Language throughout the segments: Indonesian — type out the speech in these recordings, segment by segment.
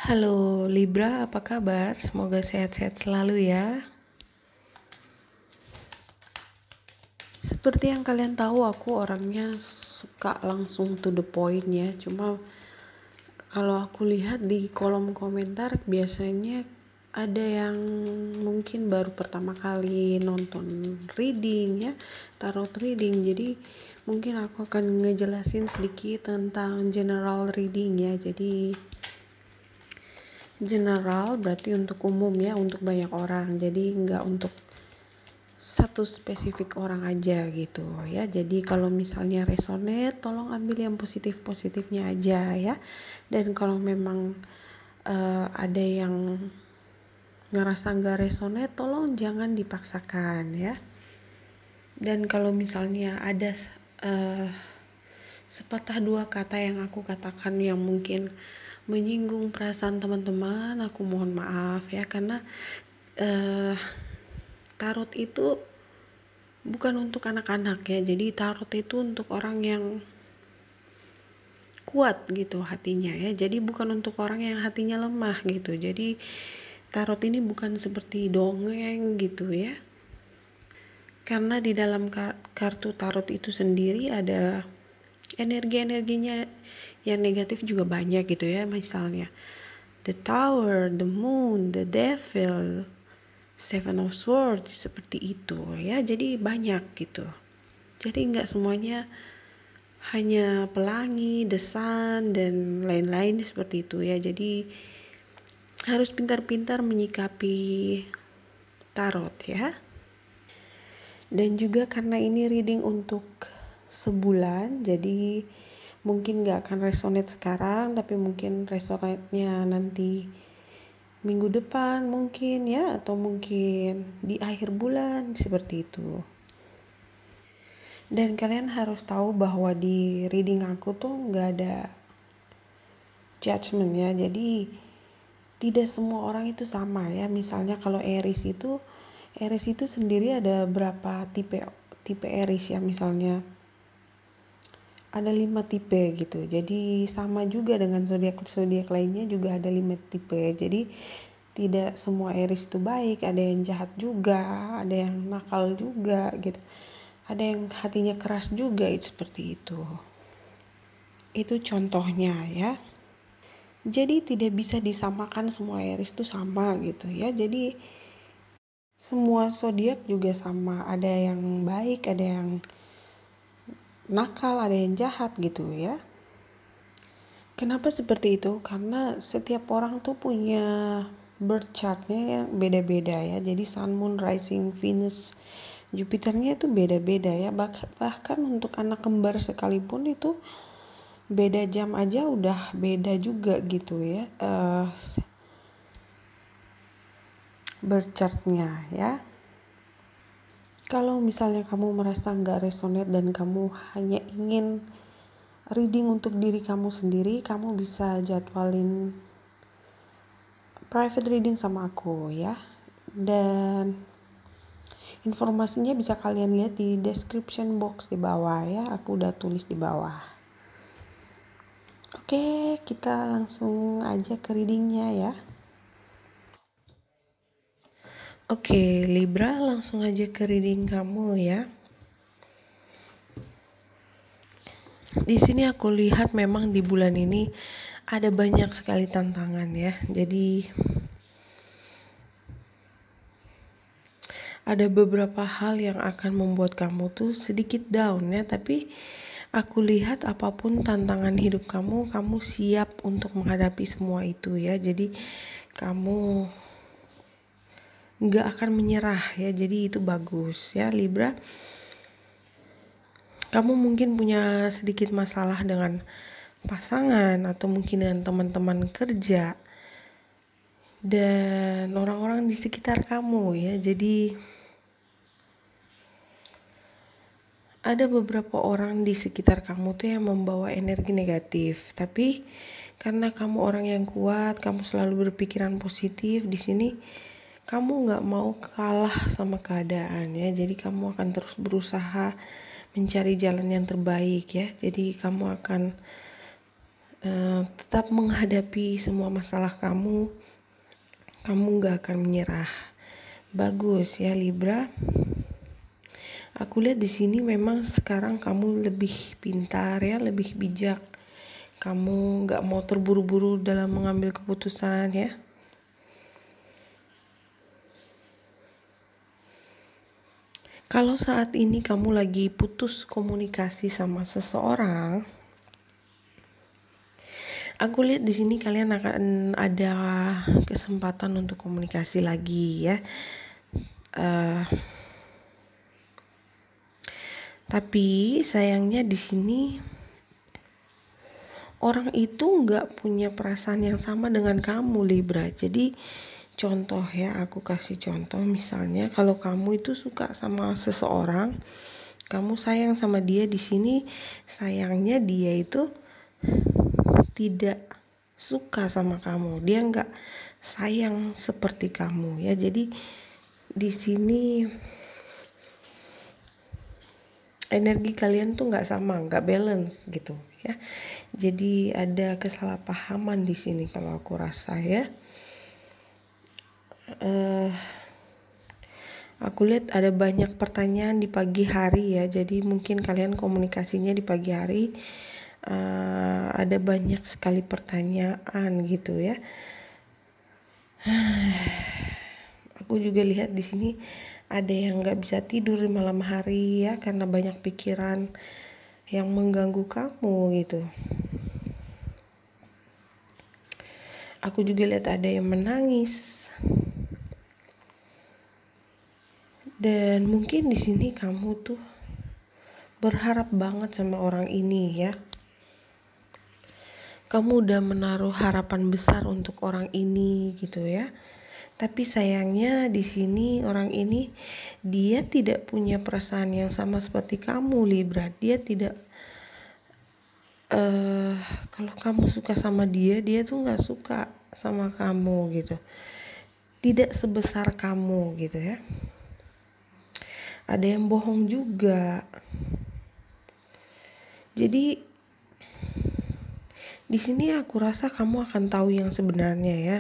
Halo Libra, apa kabar? Semoga sehat-sehat selalu ya. Seperti yang kalian tahu, aku orangnya suka langsung to the point ya. Cuma kalau aku lihat di kolom komentar biasanya ada yang mungkin baru pertama kali nonton reading ya, tarot reading. Jadi mungkin aku akan ngejelasin sedikit tentang general reading ya. Jadi general berarti untuk umum ya, untuk banyak orang. Jadi nggak untuk satu spesifik orang aja gitu ya. Jadi kalau misalnya resonate, tolong ambil yang positif-positifnya aja ya. Dan kalau memang ada yang ngerasa nggak resonate, tolong jangan dipaksakan ya. Dan kalau misalnya ada sepatah dua kata yang aku katakan yang mungkin menyinggung perasaan teman-teman, aku mohon maaf ya, karena tarot itu bukan untuk anak-anak ya. Jadi tarot itu untuk orang yang kuat gitu hatinya ya. Jadi bukan untuk orang yang hatinya lemah gitu. Jadi tarot ini bukan seperti dongeng gitu ya. Karena di dalam kartu tarot itu sendiri ada energi-energinya yang negatif juga banyak gitu ya. Misalnya the Tower, the Moon, the Devil, Seven of Swords, seperti itu ya. Jadi banyak gitu. Jadi nggak semuanya hanya pelangi, the sun, dan lain-lain seperti itu ya. Jadi harus pintar-pintar menyikapi tarot ya. Dan juga karena ini reading untuk sebulan, jadi mungkin gak akan resonate sekarang, tapi mungkin resonate-nya nanti minggu depan mungkin ya, atau mungkin di akhir bulan seperti itu. Dan kalian harus tahu bahwa di reading aku tuh gak ada judgment ya. Jadi tidak semua orang itu sama ya. Misalnya kalau Aries itu sendiri ada berapa tipe Aries ya, misalnya ada 5 tipe gitu. Jadi sama juga dengan zodiak lainnya juga ada 5 tipe. Jadi tidak semua Aries itu baik, ada yang jahat juga, ada yang nakal juga gitu. Ada yang hatinya keras juga, seperti itu. Itu contohnya ya. Jadi tidak bisa disamakan semua Aries itu sama gitu ya. Jadi semua zodiak juga sama, ada yang baik, ada yang nakal, ada yang jahat gitu ya. Kenapa seperti itu? Karena setiap orang tuh punya birth chartnya yang beda-beda ya. Jadi Sun, Moon, Rising, Venus, Jupiternya itu beda-beda ya. Bahkan untuk anak kembar sekalipun itu beda jam aja udah beda juga gitu ya. Birth chartnya ya. Kalau misalnya kamu merasa nggak resonate dan kamu hanya ingin reading untuk diri kamu sendiri, kamu bisa jadwalin private reading sama aku ya. Dan informasinya bisa kalian lihat di description box di bawah ya, aku udah tulis di bawah. Oke, kita langsung aja ke readingnya ya. Oke, Libra, langsung aja ke reading kamu ya. Di sini aku lihat memang di bulan ini ada banyak sekali tantangan ya. Jadi ada beberapa hal yang akan membuat kamu tuh sedikit down ya, tapi aku lihat apapun tantangan hidup kamu siap untuk menghadapi semua itu ya. Jadi kamu nggak akan menyerah ya, jadi itu bagus ya Libra. Kamu mungkin punya sedikit masalah dengan pasangan atau mungkin dengan teman-teman kerja dan orang-orang di sekitar kamu ya. Jadi ada beberapa orang di sekitar kamu tuh yang membawa energi negatif, tapi karena kamu orang yang kuat, kamu selalu berpikiran positif, di sini kamu nggak mau kalah sama keadaan ya. Jadi kamu akan terus berusaha mencari jalan yang terbaik ya. Jadi kamu akan tetap menghadapi semua masalah kamu gak akan menyerah. Bagus ya Libra. Aku lihat di sini memang sekarang kamu lebih pintar ya, lebih bijak. Kamu gak mau terburu-buru dalam mengambil keputusan ya. Kalau saat ini kamu lagi putus komunikasi sama seseorang, aku lihat di sini kalian akan ada kesempatan untuk komunikasi lagi ya. Tapi sayangnya di sini orang itu nggak punya perasaan yang sama dengan kamu Libra. Jadi contoh ya, aku kasih contoh, misalnya kalau kamu itu suka sama seseorang, kamu sayang sama dia, di sini sayangnya dia itu tidak suka sama kamu, dia nggak sayang seperti kamu ya. Jadi di sini energi kalian tuh nggak sama, nggak balance gitu ya. Jadi ada kesalahpahaman di sini kalau aku rasa ya. Aku lihat ada banyak pertanyaan di pagi hari ya. Jadi mungkin kalian komunikasinya di pagi hari ada banyak sekali pertanyaan gitu ya. Aku juga lihat di sini ada yang nggak bisa tidur di malam hari ya, karena banyak pikiran yang mengganggu kamu gitu. Aku juga lihat ada yang menangis. Dan mungkin di sini kamu tuh berharap banget sama orang ini ya. Kamu udah menaruh harapan besar untuk orang ini gitu ya. Tapi sayangnya di sini orang ini dia tidak punya perasaan yang sama seperti kamu Libra. Dia tidak kalau kamu suka sama dia, dia tuh nggak suka sama kamu gitu. Tidak sebesar kamu gitu ya. Ada yang bohong juga. Jadi di sini aku rasa kamu akan tahu yang sebenarnya ya.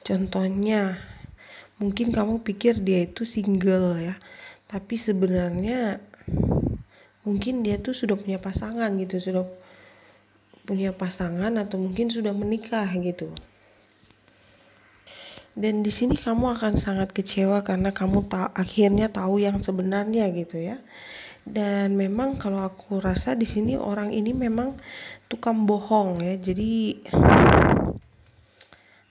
Contohnya, mungkin kamu pikir dia itu single ya, tapi sebenarnya mungkin dia tuh sudah punya pasangan gitu, sudah punya pasangan atau mungkin sudah menikah gitu. Dan di sini kamu akan sangat kecewa karena kamu akhirnya tahu yang sebenarnya gitu ya. Dan memang kalau aku rasa di sini orang ini memang tukang bohong ya. Jadi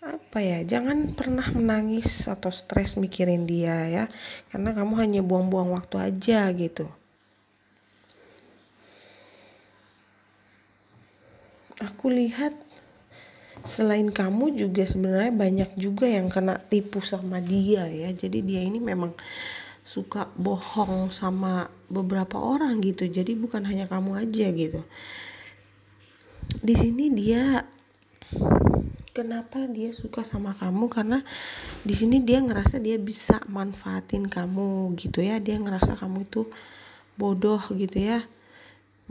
apa ya, jangan pernah menangis atau stres mikirin dia ya, karena kamu hanya buang-buang waktu aja gitu. Aku lihat selain kamu juga sebenarnya banyak juga yang kena tipu sama dia ya. Jadi dia ini memang suka bohong sama beberapa orang gitu. Jadi bukan hanya kamu aja gitu. Di sini dia, kenapa dia suka sama kamu, karena di sini dia ngerasa dia bisa manfaatin kamu gitu ya. Dia ngerasa kamu itu bodoh gitu ya.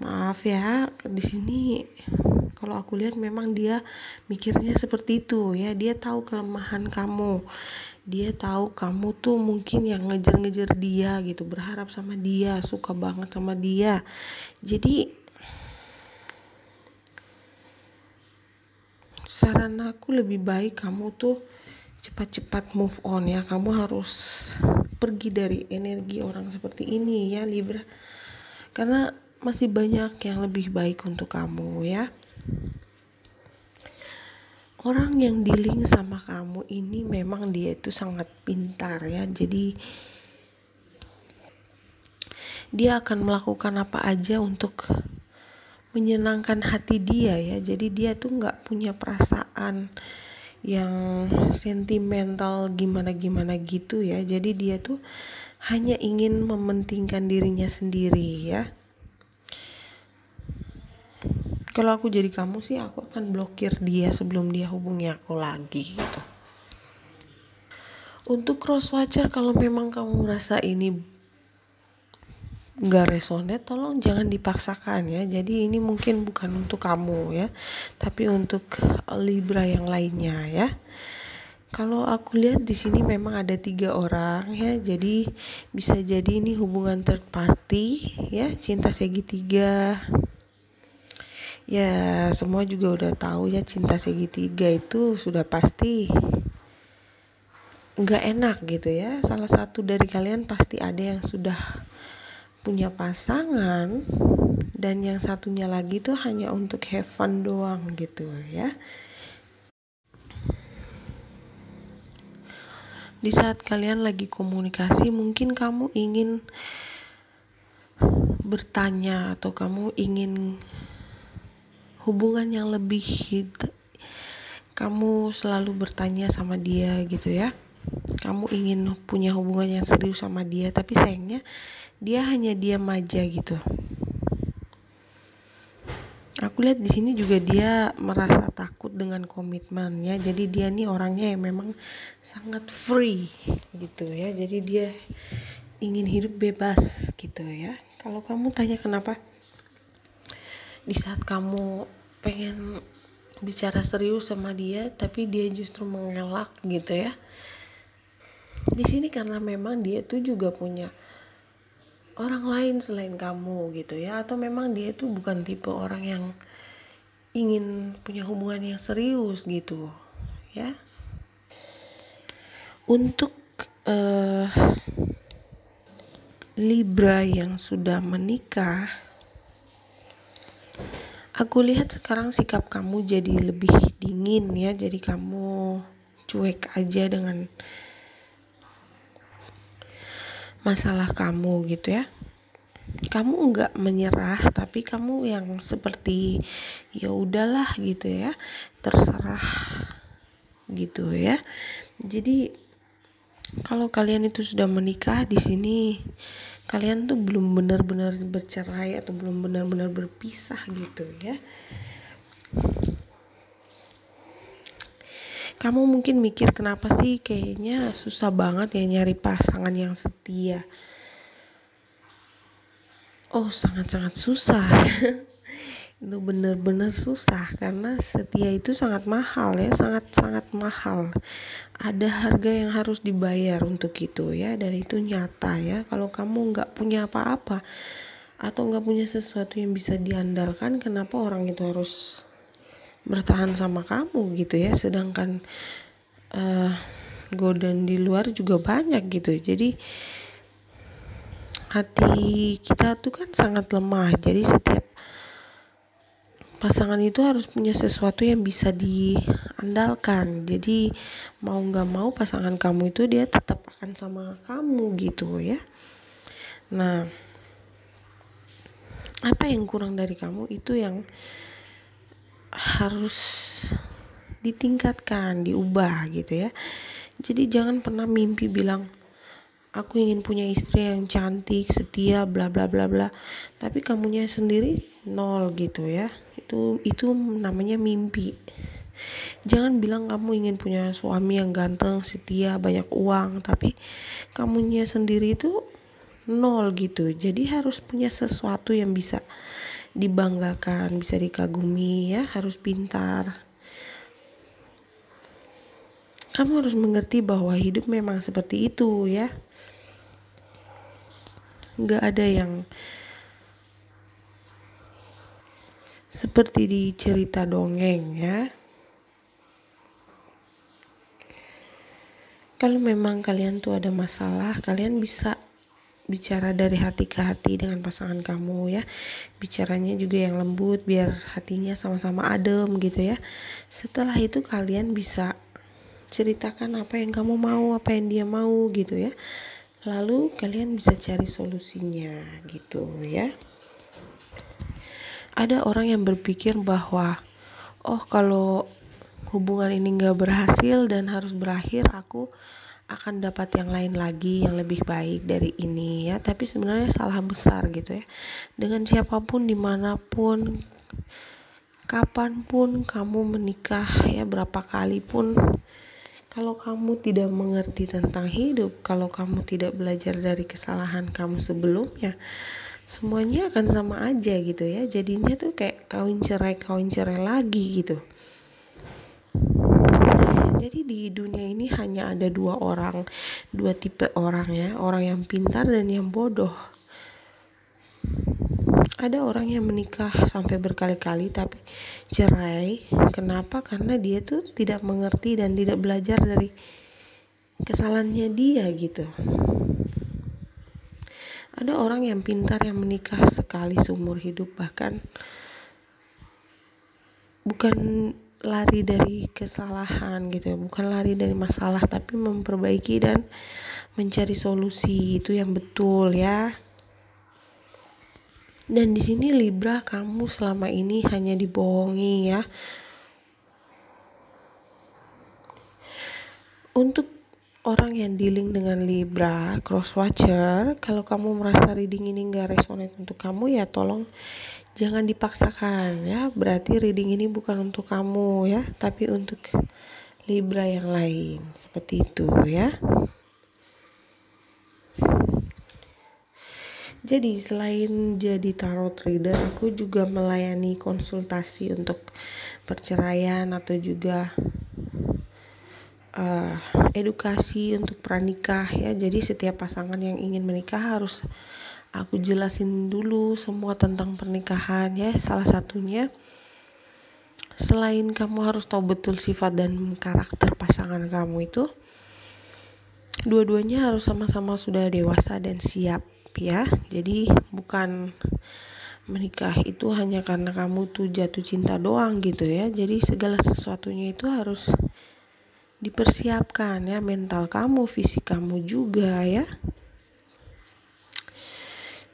Maaf ya, di sini kalau aku lihat memang dia mikirnya seperti itu ya. Dia tahu kelemahan kamu. Dia tahu kamu tuh mungkin yang ngejar-ngejar dia gitu, berharap sama dia, suka banget sama dia. Jadi saran aku lebih baik kamu tuh cepat-cepat move on ya. Kamu harus pergi dari energi orang seperti ini ya Libra, karena masih banyak yang lebih baik untuk kamu ya. Orang yang dealing sama kamu ini memang dia itu sangat pintar ya. Jadi dia akan melakukan apa aja untuk menyenangkan hati dia ya. Jadi dia tuh nggak punya perasaan yang sentimental gimana-gimana gitu ya. Jadi dia tuh hanya ingin mementingkan dirinya sendiri ya. Kalau aku jadi kamu sih, aku akan blokir dia sebelum dia hubungi aku lagi gitu. Untuk cross watcher, kalau memang kamu merasa ini nggak resonate, tolong jangan dipaksakan ya. Jadi ini mungkin bukan untuk kamu ya, tapi untuk Libra yang lainnya ya. Kalau aku lihat di sini memang ada 3 orang ya, jadi bisa jadi ini hubungan third party ya, cinta segitiga. Ya semua juga udah tahu ya, cinta segitiga itu sudah pasti nggak enak gitu ya. Salah satu dari kalian pasti ada yang sudah punya pasangan, dan yang satunya lagi tuh hanya untuk have fun doang gitu ya. Di saat kalian lagi komunikasi, mungkin kamu ingin bertanya atau kamu ingin hubungan yang lebih, kamu selalu bertanya sama dia gitu ya. Kamu ingin punya hubungan yang serius sama dia, tapi sayangnya dia hanya diam aja gitu. Aku lihat di sini juga dia merasa takut dengan komitmen ya. Jadi dia nih orangnya yang memang sangat free gitu ya. Jadi dia ingin hidup bebas gitu ya. Kalau kamu tanya kenapa, di saat kamu pengen bicara serius sama dia, tapi dia justru mengelak gitu ya. Di sini karena memang dia tuh juga punya orang lain selain kamu gitu ya, atau memang dia itu bukan tipe orang yang ingin punya hubungan yang serius gitu ya. Untuk Libra yang sudah menikah, aku lihat sekarang sikap kamu jadi lebih dingin ya. Jadi kamu cuek aja dengan masalah kamu gitu ya. Kamu nggak menyerah, tapi kamu yang seperti ya udahlah gitu ya, terserah gitu ya. Jadi kalau kalian itu sudah menikah, di sini kalian tuh belum benar-benar bercerai atau belum benar-benar berpisah gitu ya. Kamu mungkin mikir kenapa sih kayaknya susah banget ya nyari pasangan yang setia. Oh, sangat-sangat susah. Itu benar-benar susah karena setia itu sangat mahal ya, sangat-sangat mahal. Ada harga yang harus dibayar untuk itu ya, dan itu nyata ya. Kalau kamu nggak punya apa-apa atau nggak punya sesuatu yang bisa diandalkan, kenapa orang itu harus bertahan sama kamu gitu ya, sedangkan godaan di luar juga banyak gitu. Jadi hati kita tuh kan sangat lemah, jadi setiap pasangan itu harus punya sesuatu yang bisa diandalkan. Jadi mau nggak mau pasangan kamu itu dia tetap akan sama kamu gitu ya. Nah, apa yang kurang dari kamu itu yang harus ditingkatkan, diubah gitu ya. Jadi jangan pernah mimpi bilang aku ingin punya istri yang cantik, setia, bla bla bla bla, tapi kamunya sendiri nol gitu ya. Itu namanya mimpi. Jangan bilang kamu ingin punya suami yang ganteng, setia, banyak uang, tapi kamunya sendiri itu nol gitu. Jadi harus punya sesuatu yang bisa dibanggakan, bisa dikagumi ya, harus pintar. Kamu harus mengerti bahwa hidup memang seperti itu ya. Nggak ada yang seperti di cerita dongeng ya. Kalau memang kalian tuh ada masalah, kalian bisa bicara dari hati ke hati dengan pasangan kamu ya. Bicaranya juga yang lembut biar hatinya sama-sama adem gitu ya. Setelah itu kalian bisa ceritakan apa yang kamu mau, apa yang dia mau gitu ya. Lalu kalian bisa cari solusinya gitu ya. Ada orang yang berpikir bahwa oh kalau hubungan ini gak berhasil dan harus berakhir, aku akan dapat yang lain lagi yang lebih baik dari ini ya. Tapi sebenarnya salah besar gitu ya. Dengan siapapun, dimanapun, kapanpun kamu menikah ya, berapa kali pun, kalau kamu tidak mengerti tentang hidup, kalau kamu tidak belajar dari kesalahan kamu sebelumnya, semuanya akan sama aja gitu ya. Jadinya tuh kayak kawin cerai lagi gitu. Jadi di dunia ini hanya ada dua tipe orang ya, orang yang pintar dan yang bodoh. Ada orang yang menikah sampai berkali-kali tapi cerai. Kenapa? Karena dia tuh tidak mengerti dan tidak belajar dari kesalahannya dia gitu. Ada orang yang pintar yang menikah sekali seumur hidup, bahkan bukan lari dari kesalahan gitu, bukan lari dari masalah, tapi memperbaiki dan mencari solusi. Itu yang betul ya. Dan di sini Libra, kamu selama ini hanya dibohongi ya. Untuk orang yang dealing dengan Libra, cross watcher, kalau kamu merasa reading ini gak resonate untuk kamu ya tolong jangan dipaksakan ya. Berarti reading ini bukan untuk kamu ya, tapi untuk Libra yang lain. Seperti itu ya. Jadi selain jadi tarot reader, aku juga melayani konsultasi untuk perceraian atau juga edukasi untuk pranikah ya. Jadi setiap pasangan yang ingin menikah harus aku jelasin dulu semua tentang pernikahan ya. Salah satunya, selain kamu harus tahu betul sifat dan karakter pasangan kamu itu, dua-duanya harus sama-sama sudah dewasa dan siap ya. Jadi bukan menikah itu hanya karena kamu tuh jatuh cinta doang gitu ya. Jadi segala sesuatunya itu harus dipersiapkan ya, mental kamu, fisik kamu juga ya.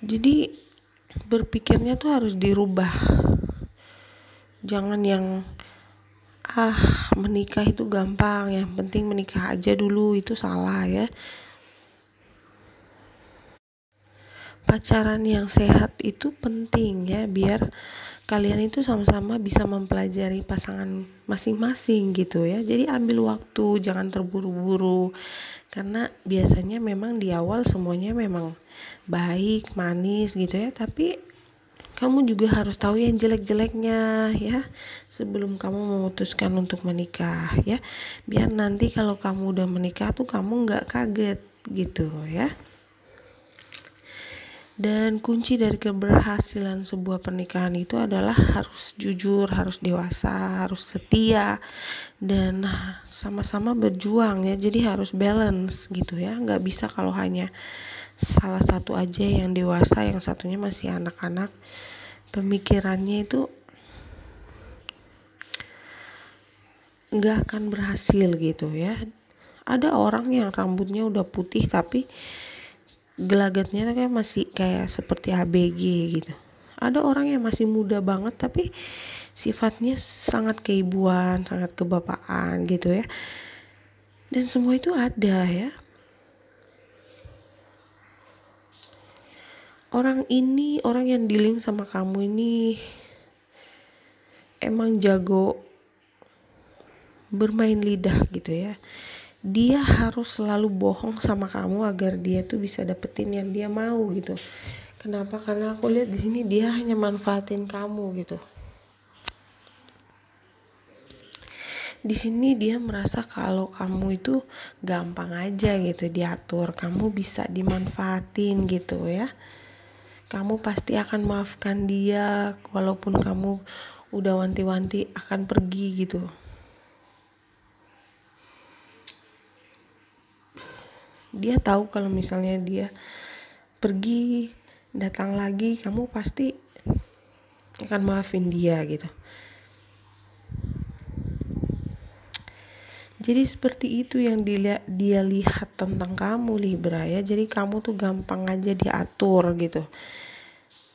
Jadi berpikirnya tuh harus dirubah. Jangan yang menikah itu gampang, yang penting menikah aja dulu, itu salah ya. Pacaran yang sehat itu penting ya, biar kalian itu sama-sama bisa mempelajari pasangan masing-masing gitu ya. Jadi ambil waktu, jangan terburu-buru, karena biasanya memang di awal semuanya memang baik, manis gitu ya, tapi kamu juga harus tahu yang jelek-jeleknya ya sebelum kamu memutuskan untuk menikah ya, biar nanti kalau kamu udah menikah tuh kamu nggak kaget gitu ya. Dan kunci dari keberhasilan sebuah pernikahan itu adalah harus jujur, harus dewasa, harus setia, dan sama-sama berjuang ya. Jadi harus balance gitu ya. Nggak bisa kalau hanya salah satu aja yang dewasa, yang satunya masih anak-anak. Pemikirannya itu nggak akan berhasil gitu ya. Ada orang yang rambutnya udah putih tapi gelagatnya kayak masih kayak seperti ABG gitu. Ada orang yang masih muda banget tapi sifatnya sangat keibuan, sangat kebapaan gitu ya. Dan semua itu ada ya. Orang yang dealing sama kamu ini emang jago bermain lidah gitu ya. Dia harus selalu bohong sama kamu agar dia tuh bisa dapetin yang dia mau gitu. Kenapa? Karena aku lihat di sini dia hanya manfaatin kamu gitu. Di sini dia merasa kalau kamu itu gampang aja gitu diatur, kamu bisa dimanfaatin gitu ya. Kamu pasti akan maafkan dia walaupun kamu udah wanti-wanti akan pergi gitu. Dia tahu kalau misalnya dia pergi, datang lagi, kamu pasti akan maafin dia gitu. Jadi seperti itu yang dia lihat tentang kamu Libra ya. Jadi kamu tuh gampang aja diatur gitu,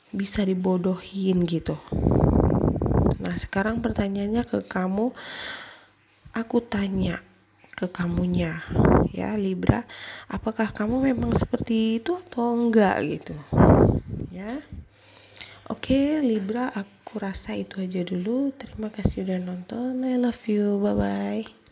bisa dibodohin gitu. Nah sekarang pertanyaannya ke kamu, aku tanya ke kamunya ya Libra, apakah kamu memang seperti itu atau enggak gitu ya. Oke Libra, aku rasa itu aja dulu. Terima kasih udah nonton. I love you, bye bye.